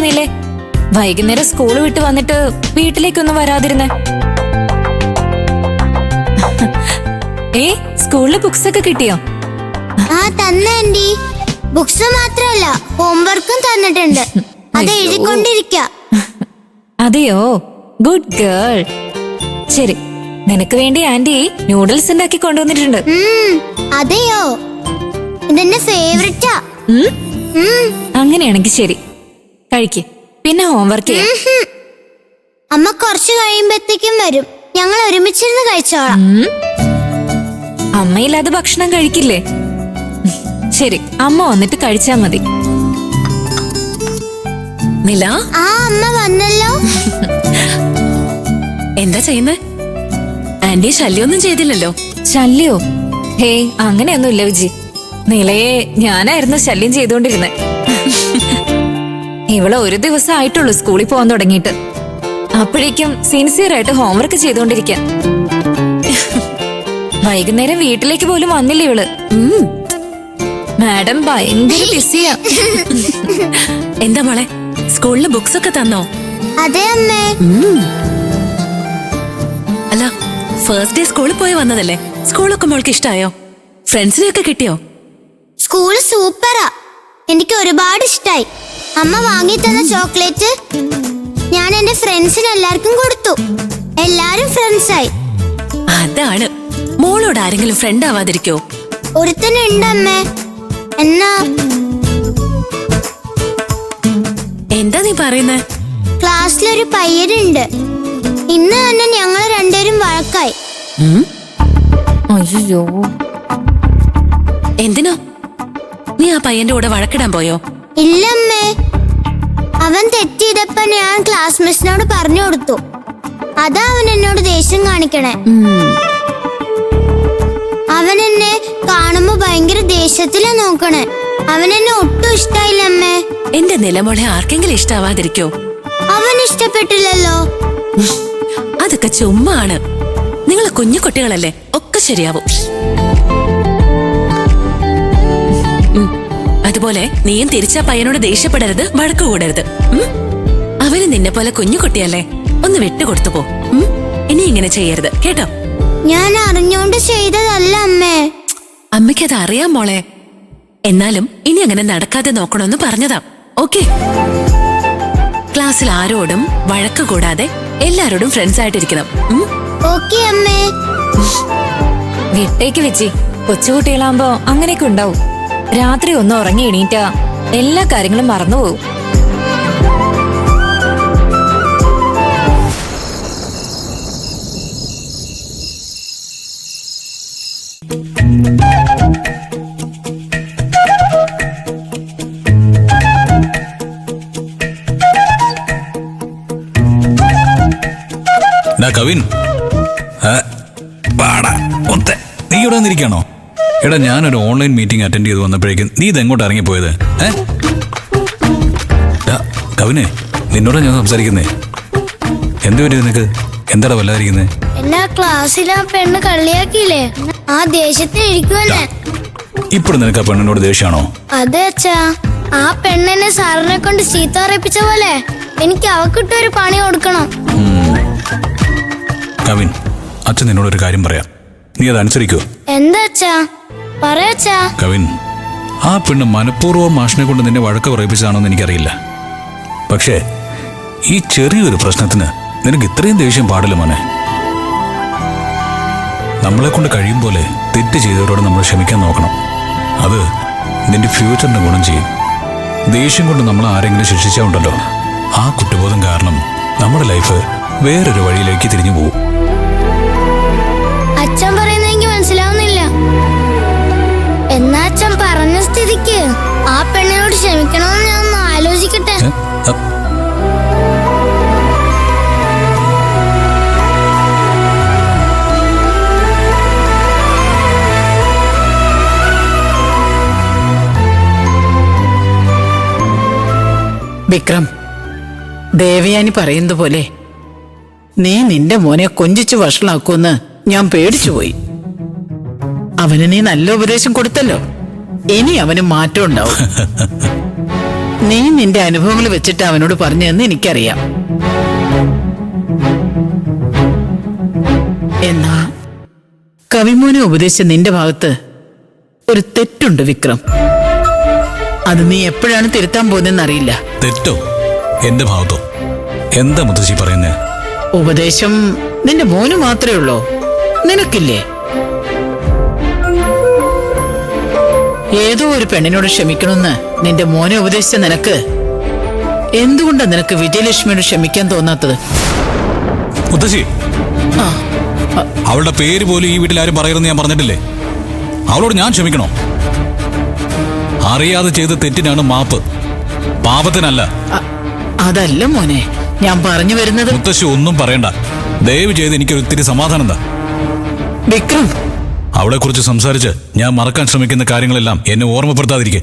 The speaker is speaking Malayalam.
നീലേ വൈകുന്നേരം സ്കൂള് വിട്ട് വന്നിട്ട് വീട്ടിലേക്കൊന്നും വരാതിരുന്നേ? സ്കൂളില് ബുക്സ് ഒക്കെ കിട്ടിയോ? ആ തന്നേണ്ടി. ബുക്സ് മാത്രല്ല ഹോംവർക്കും തന്നിട്ടുണ്ട്. അത് എഴുതിക്കൊണ്ടിരിക്ക. അതെയോ, ഗുഡ് ഗേൾ. ശരി, നിനക്ക് വേണ്ടി ആന്റി നൂഡിൽസ് ഉണ്ടാക്കി കൊണ്ടുവന്നിട്ടുണ്ട്. അതെയോ, ഇതെന്റെ ഫേവറേറ്റാ. അങ്ങനെയാണെങ്കിൽ ശരി, കഴിക്ക്. പിന്നെ ഹോംവർക്ക് ചെയ്യാം. അമ്മ കുറച്ച് കഴിയുമ്പോഴത്തേക്കും വരും. ഞങ്ങൾ ഒരുമിച്ചിരുന്ന് കഴിച്ചോളാം. അമ്മയില്ലാതെ ഭക്ഷണം കഴിക്കില്ലേ? ശരി, അമ്മ വന്നിട്ട് കഴിച്ചാ മതി. നില, ആ അമ്മ വന്നല്ലോ. എന്താ ചെയ്യുന്നേ? ആന്റി ശല്യൊന്നും ചെയ്തില്ലല്ലോ? ശല്യോ? ഹേ, അങ്ങനെയൊന്നുമില്ല വിജി. നിലയെ ഞാനായിരുന്നു ശല്യം ചെയ്തുകൊണ്ടിരുന്നേ. ഇവള് ഒരു ദിവസം ആയിട്ടുള്ളൂ സ്കൂളിൽ പോകാൻ തുടങ്ങിയിട്ട്. അപ്പോഴേക്കും സിൻസിയർ ആയിട്ട് ഹോംവർക്ക് ചെയ്തുകൊണ്ടിരിക്ക. വൈകുന്നേരം വീട്ടിലേക്ക് പോലും വന്നില്ല ഇവള്. മാഡം ഭയങ്കര ബിസിയാ. എന്താ മോളെ, സ്കൂളില് ബുക്സ് ഒക്കെ തന്നോ? അതെ അമ്മേ. അല്ല, ഫസ്റ്റ് ഡേ സ്കൂളിൽ പോയി വന്നതല്ലേ? സ്കൂളൊക്കെ മോൾക്ക് ഇഷ്ടായോ? ഫ്രണ്ട്സിനെയൊക്കെ കിട്ടിയോ? സ്കൂൾ സൂപ്പറാ, എനിക്ക് ഒരുപാട് ഇഷ്ടായി. അമ്മ വാങ്ങി തന്ന ചോക്ലേറ്റ് ഞാൻ എന്റെ ഫ്രണ്ട്സിന് എല്ലാവർക്കും കൊടുത്തു. എല്ലാരും ഫ്രണ്ട്സായി. അതാണ്, മോളോട് ആരെങ്കിലും ഫ്രണ്ട് ആവാതിരിക്കോ? ഒരുത്തനുണ്ട് അമ്മേ. എന്നാ എന്താ നീ പറയുന്നേ? ക്ലാസ്സിലൊരു പയ്യനുണ്ട്. ഇന്ന് തന്നെ ഞങ്ങൾ രണ്ടുപേരും വഴക്കായി. അയ്യോ, എന്തിനാ? നീ ആ പയ്യന്റെ കൂടെ വഴക്കിടാൻ പോയോ? ഇല്ലമ്മേ, അവൻ തെറ്റിയതപ്പോ ഞാൻ ക്ലാസ് മിസ്സിനോട് പറഞ്ഞു കൊടുത്തു. അതാ അവൻ എന്നോട് ദേഷ്യം കാണിക്കണേ. അവൻ എന്നെ കാണുമ്പോ ഭയങ്കര ദേഷ്യത്തിലാ നോക്കണേ. അവൻ എന്നെ ഒട്ടും ഇഷ്ടായില്ല അമ്മേ. എന്റെ നിലമോളെ ആർക്കെങ്കിലും ഇഷ്ടാവാതിരിക്കോ? അവൻ ഇഷ്ടപ്പെട്ടില്ലല്ലോ. അതൊക്കെ ചുമ്മാ ആണ്. നിങ്ങൾ കുഞ്ഞു കുട്ടികളല്ലേ, ഒക്കെ ശരിയാവും. അതുപോലെ നീയും തിരിച്ചാ പയ്യനോട് ദേഷ്യപ്പെടരുത്, വഴക്ക് കൂടരുത്. അവന് നിന്നെ പോലെ കുഞ്ഞു കുട്ടിയല്ലേ, ഒന്ന് വിട്ടുകൊടുത്തു പോ. ഇനി ഇങ്ങനെ ചെയ്യരുത് കേട്ടോ? ഞാൻ അറിഞ്ഞോണ്ട് ചെയ്തതല്ല അമ്മേ. അമ്മയ്ക്കത് അറിയാം മോളെ. എന്നാലും ഇനി അങ്ങനെ നടക്കാതെ നോക്കണമെന്ന് പറഞ്ഞതാ. ഓക്കെ? ക്ലാസ്സിൽ ആരോടും വഴക്ക് കൂടാതെ എല്ലാരോടും ഫ്രണ്ട്സ് ആയിട്ടിരിക്കണം. ഓക്കെ അമ്മേ. വിട്ടേക്ക് വെച്ചി, കൊച്ചുകുട്ടികളാകുമ്പോ അങ്ങനെയൊക്കെ ഉണ്ടാവും. രാത്രി ഒന്ന് ഉറങ്ങി എണീറ്റാ എല്ലാ കാര്യങ്ങളും മറന്നുപോകും. കവിൻ, നീ ഇവിടെ വന്നിരിക്കണോ? എടാ, ഞാനൊരു ഓൺലൈൻ മീറ്റിംഗ് അറ്റൻഡ് ചെയ്ത് വന്നപ്പോഴേക്കും നീ ഇതെങ്ങോട്ട് ഇറങ്ങിപ്പോയത്? കവിനെ, നിന്നോടാ ഞാൻ സംസാരിക്കുന്നേ. എന്ത് പറ്റി നിനക്ക്? എന്താടാ വല്ലാതിരിക്കുന്നേ? എല്ലാ ക്ലാസ്സിലും ആ പെണ്ണ് കളിയാക്കിയില്ലേ, ആ ദേഷ്യത്തിന് ഇരിക്കുവന്നെ. ഇപ്പോഴും നിനക്ക് ആ പെണ്ണിനോട് ദേഷ്യമാണോ? അതെ അച്ഛാ, ആ പെണ്ണെന്നെ സാറിനെ കൊണ്ട് ചീത്ത പറയിപ്പിച്ച പോലെ എനിക്ക് അവക്കിട്ടൊരു പണി കൊടുക്കണം. കവിൻ, അച്ഛൻ നിന്നോടൊരു കാര്യം പറയാം, നീ അത് അനുസരിക്കോ? എന്താ അച്ഛാ? പറയാ. കവിൻ, ആ പെണ്ണ് മനഃപൂർവ്വം മാഷിനെ കൊണ്ട് നിന്നെ വഴക്ക് പറയിപ്പിച്ചതാണോന്ന് എനിക്കറിയില്ല. പക്ഷേ ഈ ചെറിയൊരു പ്രശ്നത്തിന് നിനക്ക് ഇത്രയും ദേഷ്യം പാടില്ല മോനെ. നമ്മളെ കൊണ്ട് കഴിയും പോലെ തെറ്റ് ചെയ്തവരോട് നമ്മൾ ക്ഷമിക്കാൻ നോക്കണം. അത് നിന്റെ ഫ്യൂച്ചറിന് ഗുണം ചെയ്യും. ദേഷ്യം കൊണ്ട് നമ്മൾ ആരെങ്കിലും ശിക്ഷിച്ചാൽ ഉണ്ടല്ലോ, ആ കുറ്റബോധം കാരണം നമ്മുടെ ലൈഫ് വേറൊരു വഴിയിലേക്ക് തിരിഞ്ഞു പോകും. അച്ഛൻ പറയുന്നത് എനിക്ക് മനസ്സിലാവുന്നില്ല. എന്നാ അച്ഛൻ പറഞ്ഞ സ്ഥിതിക്ക് ആ പെണ്ണിനോട് ക്ഷമിക്കണമെന്ന് ഞാൻ ഒന്ന് ആലോചിക്കട്ടെ. വിക്രം, ദേവയാനി പറയുന്നത് പോലെ നീ നിന്റെ മോനെ കൊഞ്ചിച്ച് വഷളാക്കുമെന്ന് ഞാൻ പേടിച്ചുപോയി. അവന് നീ നല്ല ഉപദേശം കൊടുത്തല്ലോ, ഇനി അവന് മാറ്റം ഉണ്ടാവും. നീ നിന്റെ അനുഭവങ്ങൾ വെച്ചിട്ട് അവനോട് പറഞ്ഞതെന്ന് എനിക്കറിയാം. എന്നാ കവിമോനെ ഉപദേശിച്ച നിന്റെ ഭാഗത്ത് ഒരു തെറ്റുണ്ട് വിക്രം. അത് നീ എപ്പോഴാണ് തിരുത്താൻ പോകുന്നതെന്നറിയില്ല. തെറ്റോ? എന്റെ ഭാഗത്തോ? എന്താ മുത്തശ്ശി പറയുന്നേ? ഉപദേശം നിന്റെ മോന് മാത്രമേ ഉള്ളോ? നിനക്കില്ലേ? ഏതോ ഒരു പെണ്ണിനോട് ക്ഷമിക്കണമെന്ന് നിന്റെ മോനെ ഉപദേശിച്ച നിനക്ക് എന്തുകൊണ്ടാ നിനക്ക് വിജയലക്ഷ്മിയോട് ക്ഷമിക്കാൻ തോന്നാത്തത്? മുത്തശ്ശി, അവളുടെ പേര് പോലും ഈ വീട്ടിൽ ആരും പറയരുതെന്ന് ഞാൻ പറഞ്ഞിട്ടില്ലേ? അവളോട് ഞാൻ ക്ഷമിക്കണോ? അറിയാതെ ചെയ്ത തെറ്റിനാണ് മാപ്പ്, പാപത്തിനല്ല. അതല്ല മോനെ ഞാൻ പറഞ്ഞു വരുന്നത്. മുത്തശ്ശി ഒന്നും പറയണ്ട. ദയവ് ചെയ്ത് എനിക്കൊരു ഇത്തിരി സമാധാനം എന്താ. വിക്രം, അവളെ കുറിച്ച് സംസാരിച്ച് ഞാൻ മറക്കാൻ ശ്രമിക്കുന്ന കാര്യങ്ങളെല്ലാം എന്നെ ഓർമ്മപ്പെടുത്താതിരിക്കെ.